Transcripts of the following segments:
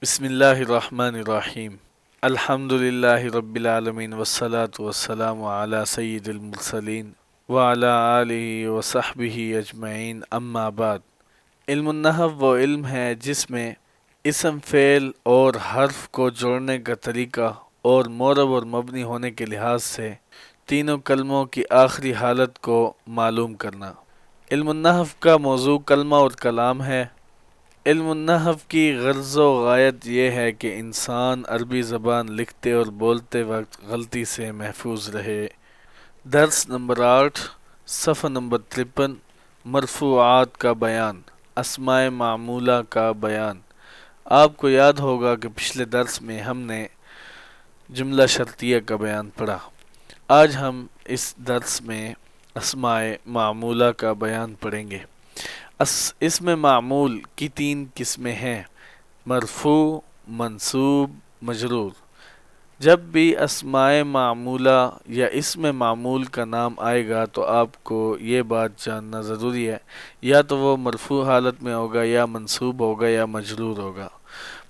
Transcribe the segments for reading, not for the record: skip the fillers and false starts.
بسم اللہ الرحمن الرحیم الحمد للہ رب العالمین والصلاة والسلام علی سید المرسلین وعلی آلہ وصحبہ اجمعین اما بعد۔ علم النحو وہ علم ہے جس میں اسم فعل اور حرف کو جوڑنے کا طریقہ اور معرب اور مبنی ہونے کے لحاظ سے تینوں کلموں کی آخری حالت کو معلوم کرنا۔ علم النحو کا موضوع کلمہ اور کلام ہے۔ علم النحو کی غرض و غایت یہ ہے کہ انسان عربی زبان لکھتے اور بولتے وقت غلطی سے محفوظ رہے۔ درس نمبر 8، صفحہ نمبر 53، مرفوعات کا بیان، اسماء معمولہ کا بیان۔ آپ کو یاد ہوگا کہ پچھلے درس میں ہم نے جملہ شرطیہ کا بیان پڑھا۔ آج ہم اس درس میں اسماء معمولہ کا بیان پڑھیں گے۔ اسم معمول کی 3 قسمیں ہیں: مرفوع، منصوب، مجرور۔ جب بھی اسماء معمولہ یا اسم معمول کا نام آئے گا تو آپ کو یہ بات جاننا ضروری ہے، یا تو وہ مرفوع حالت میں ہوگا یا منصوب ہوگا یا مجرور ہوگا۔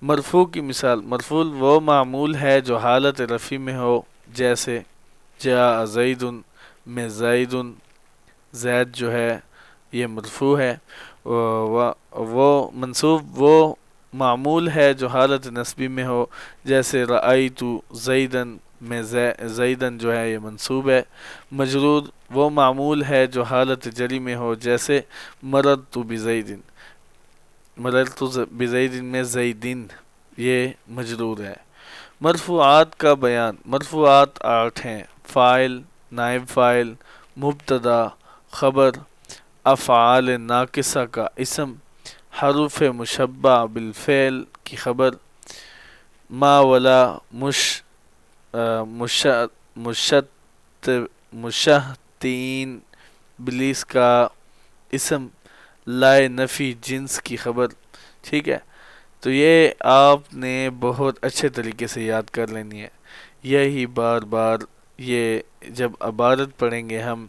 مرفوع کی مثال: مرفوع وہ معمول ہے جو حالت رفع میں ہو، جیسے جاء زید، میں زید، زید جو ہے یہ مرفوع ہے۔ وہ منصوب وہ معمول ہے جو حالت نصبی میں ہو، جیسے رأیت زیدن، میں زیدن جو ہے یہ منصوب ہے۔ مجرور وہ معمول ہے جو حالت جری میں ہو، جیسے مررت بزید، مررت بزید میں زیدن یہ مجرور ہے۔ مرفوعات کا بیان: مرفوعات 8 ہیں: فاعل، نائب فاعل، مبتدا، خبر، افعال ناقصہ کا اسم، حروف مشبہ بالفعل کی خبر، ما ولا مشتین بلیس کا اسم، لائے نفی جنس کی خبر۔ ٹھیک ہے، تو یہ آپ نے بہت اچھے طریقے سے یاد کر لینی ہے۔ یہی بار بار یہ جب عبارت پڑھیں گے ہم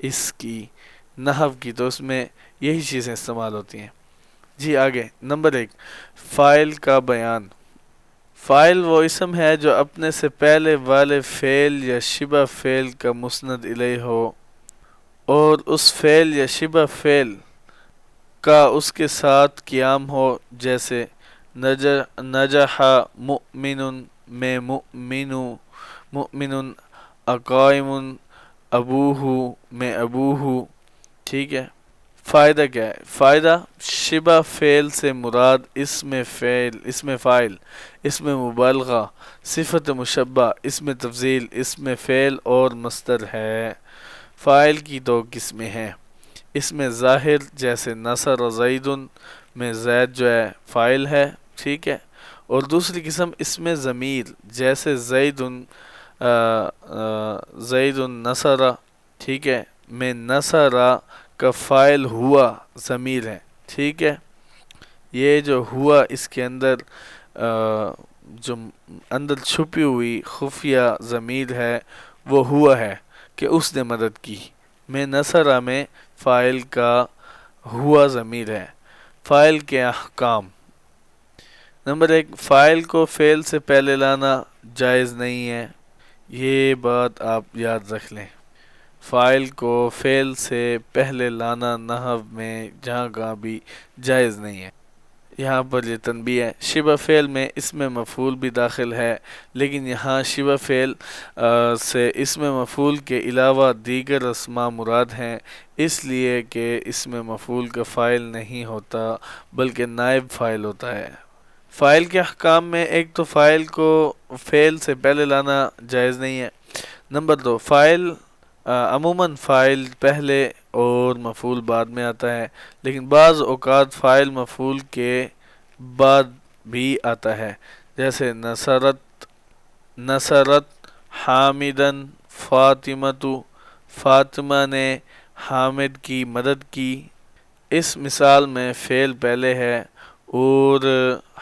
اس کی نحو کی تو اس میں یہی چیزیں استعمال ہوتی ہیں۔ جی آگے، نمبر 1، فاعل کا بیان۔ فاعل وہ اسم ہے جو اپنے سے پہلے والے فعل یا شبہ فعل کا مسند الیہ ہو اور اس فعل یا شبہ فعل کا اس کے ساتھ قیام ہو، جیسے نجح مؤمن، میں مؤمن، اقائم ابوہ، میں ابوہ۔ ٹھیک ہے، فائدہ کیا ہے؟ فائدہ شبہ فعل سے مراد اسم فاعل، اسم مبالغہ، صفت مشبہ، اسم تفضیل، اسم فعل اور مصدر ہے۔ فاعل کی 2 قسمیں ہیں: اسم ظاہر جیسے نصر زید، میں زید جو ہے فاعل ہے، ٹھیک ہے، اور دوسری قسم اسم ضمیر جیسے زید نصر، ٹھیک ہے، میں نصر کا فاعل ہوا ضمیر ہے، ٹھیک ہے۔ یہ جو ہوا اس کے اندر جو اندر چھپی ہوئی خفیہ ضمیر ہے وہ ہوا ہے کہ اس نے مدد کی۔ میں نصرہ میں فاعل کا ہوا ضمیر ہے۔ فاعل کے احکام: نمبر 1، فاعل کو فعل سے پہلے لانا جائز نہیں ہے، یہ بات آپ یاد رکھ لیں۔ فاعل کو فعل سے پہلے لانا نحو میں جہاں کہاں بھی جائز نہیں ہے۔ یہاں پر یہ تنبیہ ہے، شبہ فعل میں اسم مفعول بھی داخل ہے، لیکن یہاں شبہ فعل سے اسم مفعول کے علاوہ دیگر اسماء مراد ہیں، اس لیے کہ اسم مفعول کا فاعل نہیں ہوتا بلکہ نائب فاعل ہوتا ہے۔ فاعل کے احکام میں ایک تو فاعل کو فعل سے پہلے لانا جائز نہیں ہے۔ نمبر 2، فاعل عموماً فاعل پہلے اور مفعول بعد میں آتا ہے، لیکن بعض اوقات فاعل مفعول کے بعد بھی آتا ہے، جیسے نصرت حامدن فاطمۃ، فاطمہ نے حامد کی مدد کی۔ اس مثال میں فعل پہلے ہے اور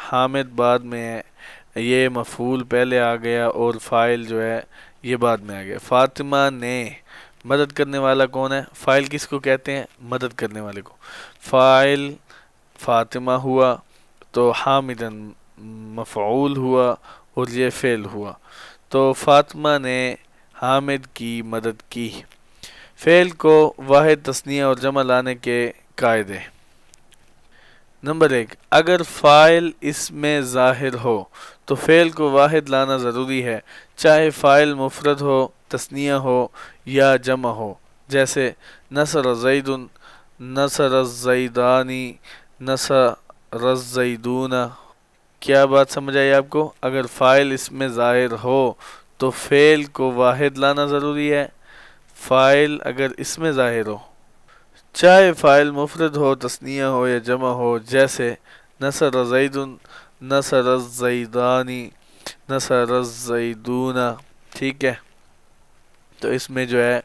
حامد بعد میں ہے، یہ مفعول پہلے آ گیا اور فاعل جو ہے یہ بعد میں آ گیا۔ فاطمہ نے، مدد کرنے والا کون ہے؟ فاعل کس کو کہتے ہیں؟ مدد کرنے والے کو۔ فاعل فاطمہ ہوا تو حامدن مفعول ہوا اور یہ فعل ہوا. تو فاطمہ نے حامد کی مدد کی. فعل کو واحد تثنیہ اور جمع لانے کے قاعدے. نمبر 1، اگر فاعل اس میں ظاہر ہو تو فعل کو واحد لانا ضروری ہے، چاہے فاعل مفرد ہو، تثنیہ ہو یا جمع ہو. جیسے نصر زید، نصر الزیدانی، نصر الزیدون. کیا بات سمجھ آئی آپ کو؟ اگر فاعل اس میں ظاہر ہو تو فعل کو واحد لانا ضروری ہے، فاعل اگر اس میں ظاہر ہو، چاہے فاعل مفرد ہو، تثنیہ ہو یا جمع ہو. جیسے نصر زید، نصر الزیدانی، نصر الزیدون. ٹھیک ہے، تو اس میں جو ہے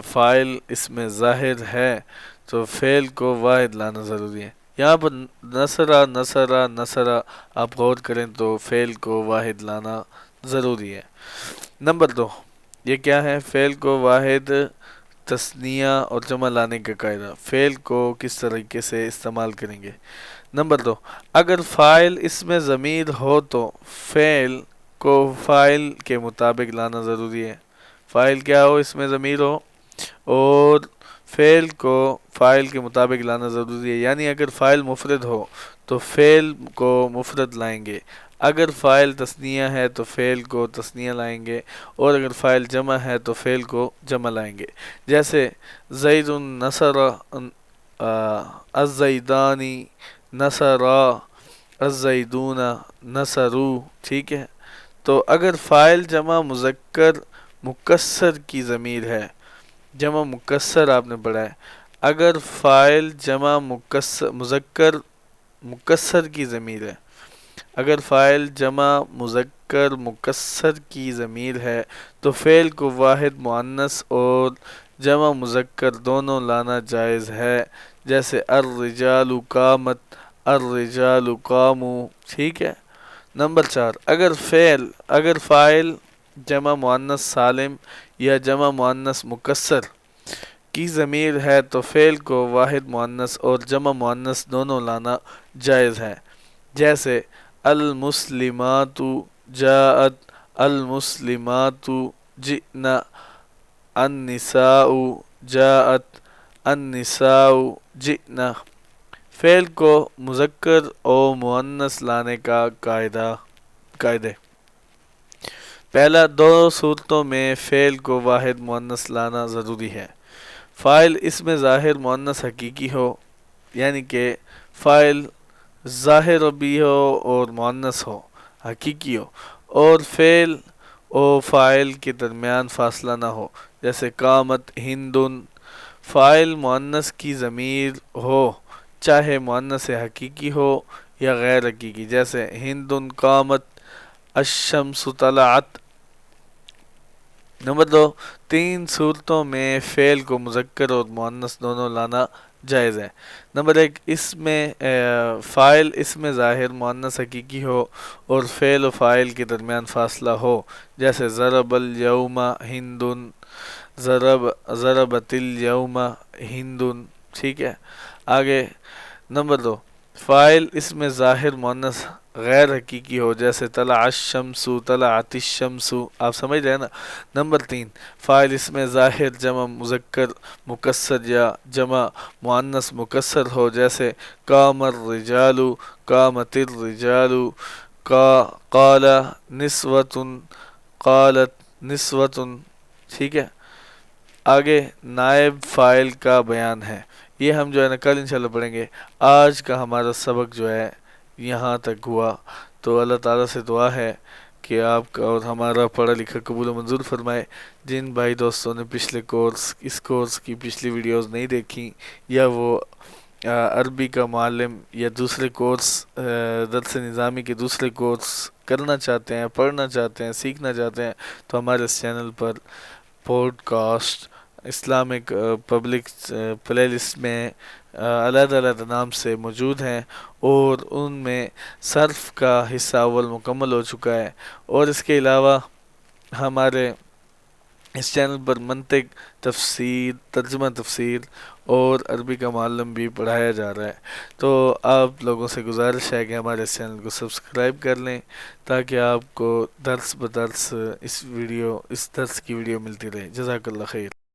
فاعل اس میں ظاہر ہے تو فعل کو واحد لانا ضروری ہے. یہاں پر نصرہ نصرہ نصرہ آپ غور کریں تو فعل کو واحد لانا ضروری ہے. نمبر 2، یہ کیا ہے؟ فعل کو واحد تثنیہ اور جمع لانے کا قاعدہ. فعل کو کس طریقے سے استعمال کریں گے؟ نمبر 2، اگر فاعل اس میں ضمیر ہو تو فعل کو فاعل کے مطابق لانا ضروری ہے. فاعل کیا ہو؟ اس میں ضمیر ہو اور فعل کو فاعل کے مطابق لانا ضروری ہے. یعنی اگر فاعل مفرد ہو تو فعل کو مفرد لائیں گے، اگر فاعل تثنیہ ہے تو فعل کو تثنیہ لائیں گے، اور اگر فاعل جمع ہے تو فعل کو جمع لائیں گے. جیسے زید نصر الزیدانی، نصرا الزیدون، نصرو. ٹھیک ہے، تو اگر فاعل جمع مذکر مکسر کی ضمیر ہے، جمع مکسر آپ نے پڑھا ہے، اگر فاعل جمع مذکر مکسر کی ضمیر ہے، اگر فاعل جمع مذکر مکسر کی ضمیر ہے تو فعل کو واحد مؤنث اور جمع مذکر دونوں لانا جائز ہے. جیسے الرجال قامت، الرجال قاموا. ٹھیک ہے. نمبر 4، اگر فاعل جمع مؤنث سالم یا جمع مؤنث مکسر کی ضمیر ہے تو فعل کو واحد مؤنث اور جمع مؤنث دونوں لانا جائز ہے. جیسے المسلمات جاءت، المسلمات جئنا، النساء جاءت، النساء جئنا. فعل کو مذکر اور مؤنث لانے کا قاعدے. پہلا، دو صورتوں میں فعل کو واحد مؤنث لانا ضروری ہے. فاعل اس میں ظاہر مؤنث حقیقی ہو، یعنی کہ فاعل ظاہر بھی ہو اور مؤنث ہو، حقیقی ہو، اور فعل و فاعل کے درمیان فاصلہ نہ ہو. جیسے قامت ہندن. فاعل مؤنث کی ضمیر ہو، چاہے مؤنث حقیقی ہو یا غیر حقیقی. جیسے ہندن قامت، الشمس طلعت. نمبر 2، 3 صورتوں میں فعل کو مذکر اور مؤنث دونوں لانا جائز ہے. نمبر 1، اس میں فاعل اس میں ظاہر مؤنث حقیقی ہو اور فعل و فاعل کے درمیان فاصلہ ہو. جیسے ضرب الیوم ہندن، ضربت الیوم ہندن. ٹھیک ہے، آگے. نمبر 2، فاعل اس میں ظاہر مؤنث غیر حقیقی ہو، جیسے طلع الشمس، طلعت الشمس. آپ سمجھ رہے ہیں نا. نمبر 3، فاعل اس میں ظاہر جمع مذکر مکسر یا جمع مؤنث مکسر ہو، جیسے قام الرجال، قامت الرجال، قال نسوۃ، قالت نسوۃ. ٹھیک ہے، آگے نائب فاعل کا بیان ہے. یہ ہم جو ہے نا کل انشاءاللہ پڑھیں گے. آج کا ہمارا سبق جو ہے یہاں تک ہوا. تو اللہ تعالیٰ سے دعا ہے کہ آپ کا اور ہمارا پڑھا لکھا قبول و منظور فرمائے. جن بھائی دوستوں نے پچھلے اس کورس کی پچھلی ویڈیوز نہیں دیکھی، یا وہ عربی کا معلم یا دوسرے کورس درس نظامی کے دوسرے کورس کرنا چاہتے ہیں، پڑھنا چاہتے ہیں، سیکھنا چاہتے ہیں، تو ہمارے اس چینل پر پوڈ کاسٹ اسلامک پبلک پلے لسٹ میں علیحدہ علیحدہ نام سے موجود ہیں، اور ان میں صرف کا حصہ اول مکمل ہو چکا ہے. اور اس کے علاوہ ہمارے اس چینل پر منطق، تفسیر، ترجمہ تفسیر اور عربی کا معلم بھی پڑھایا جا رہا ہے۔ تو آپ لوگوں سے گزارش ہے کہ ہمارے اس چینل کو سبسکرائب کر لیں تاکہ آپ کو درس بدرس اس درس کی ویڈیو ملتی رہے۔ جزاک اللہ خیر۔